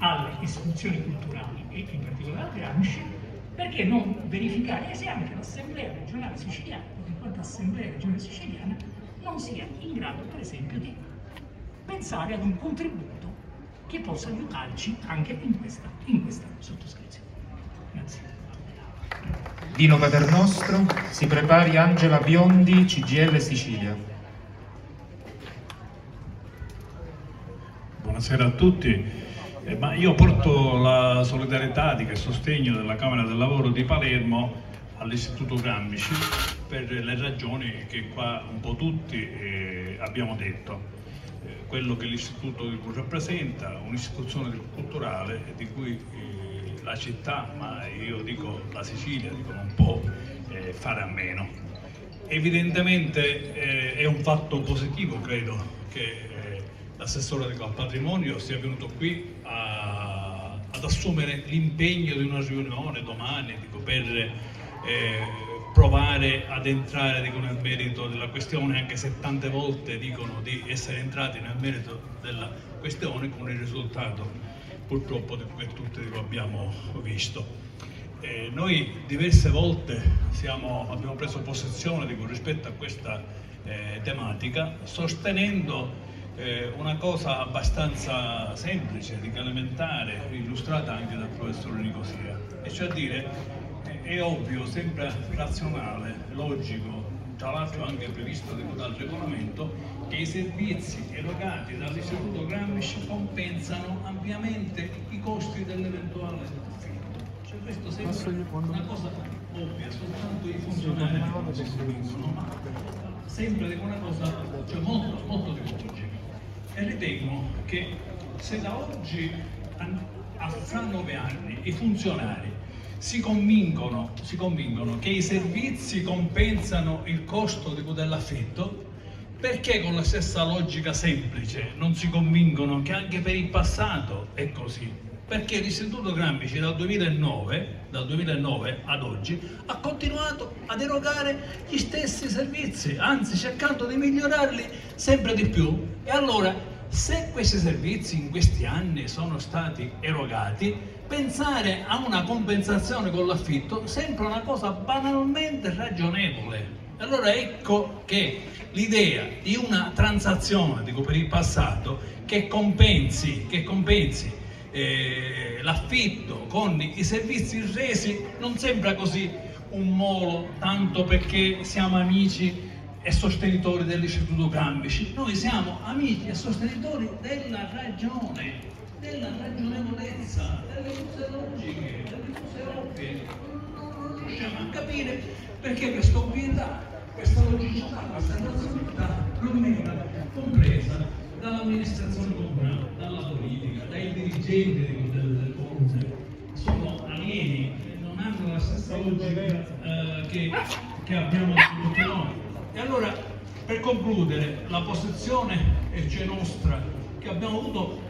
alle istituzioni culturali e in particolare a Gramsci, perché non verificare se anche l'Assemblea regionale siciliana, in quanto Assemblea regionale siciliana, non sia in grado, per esempio, di pensare ad un contributo che possa aiutarci anche in questa sottoscrizione. Grazie. Dino Paternostro, si prepari Angela Biondi, CGIL Sicilia. Buonasera a tutti. Ma io porto la solidarietà e il sostegno della Camera del Lavoro di Palermo all'Istituto Gramsci per le ragioni che qua un po' tutti abbiamo detto. Quello che l'istituto rappresenta, un'istituzione culturale di cui la città, ma io dico la Sicilia, dico non può fare a meno. Evidentemente è un fatto positivo, credo, che l'assessore al patrimonio sia venuto qui ad assumere l'impegno di una riunione domani per provare ad entrare nel merito della questione, anche se tante volte dicono di essere entrati nel merito della questione con il risultato purtroppo che tutti abbiamo visto. Noi diverse volte abbiamo preso posizione rispetto a questa tematica, sostenendo una cosa abbastanza semplice, elementare, illustrata anche dal professor Nicosia, e cioè dire, è ovvio, sembra razionale, logico, tra l'altro anche previsto dal regolamento, che i servizi erogati dall'Istituto Gramsci compensano ampiamente i costi dell'eventuale affitto. Cioè questo sembra una cosa ovvia, soltanto i funzionari non si convincono, ma sembra una cosa molto, molto logica. E ritengo che se da oggi a fra 9 anni i funzionari si convincono che i servizi compensano il costo dell'affitto, perché con la stessa logica semplice non si convincono che anche per il passato è così? Perché l'Istituto Gramsci dal 2009 ad oggi ha continuato ad erogare gli stessi servizi, anzi cercando di migliorarli sempre di più. E allora, se questi servizi in questi anni sono stati erogati, pensare a una compensazione con l'affitto sembra una cosa banalmente ragionevole. Allora ecco che l'idea di una transazione, per il passato, che compensi l'affitto con i servizi resi non sembra così un molo, tanto perché siamo amici e sostenitori dell'Istituto Gramsci. Noi siamo amici e sostenitori della ragione, della ragionevolezza, delle cose logiche, delle cose ovvie. Non riusciamo a capire perché questa ovvietà, questa logicità, questa razionalità non venga compresa dall'amministrazione comunale, dalla politica, dai dirigenti del comune. Sono alieni, non hanno la stessa logica che abbiamo tutti noi. E allora, per concludere, la posizione nostra, che abbiamo avuto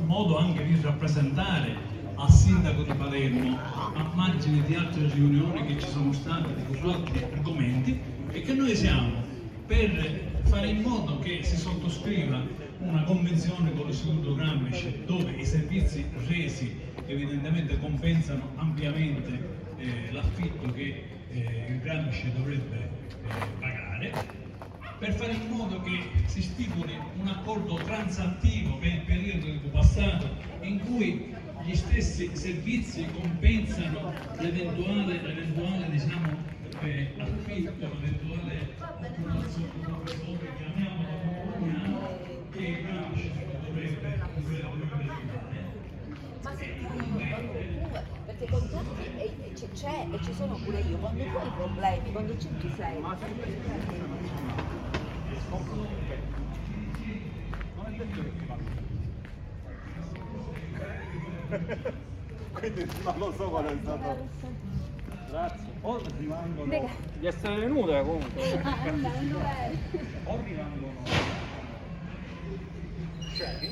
modo anche di rappresentare al sindaco di Palermo, a margine di altre riunioni che ci sono state su altri argomenti, è che noi siamo per fare in modo che si sottoscriva una convenzione con l'Istituto Gramsci, dove i servizi resi evidentemente compensano ampiamente l'affitto che il Gramsci dovrebbe pagare, per fare in modo che si stipuli un accordo transattivo per il periodo passato, in cui gli stessi servizi compensano l'eventuale affitto, l'eventuale occupazione, che il Gramsci dovrebbe fare. Ma se perché contratti c'è e ci sono pure io, quando tu hai problemi, quando c'è tu sei. Quindi non lo so qual è stato. Grazie. O rimangono. Di essere venuta comunque. O rimangono. Cioè,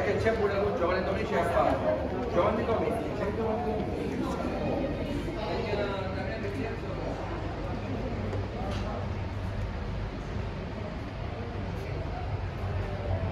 perché c'è pure lui, Giovanni Domenici ha fatto. Giovanni Domenici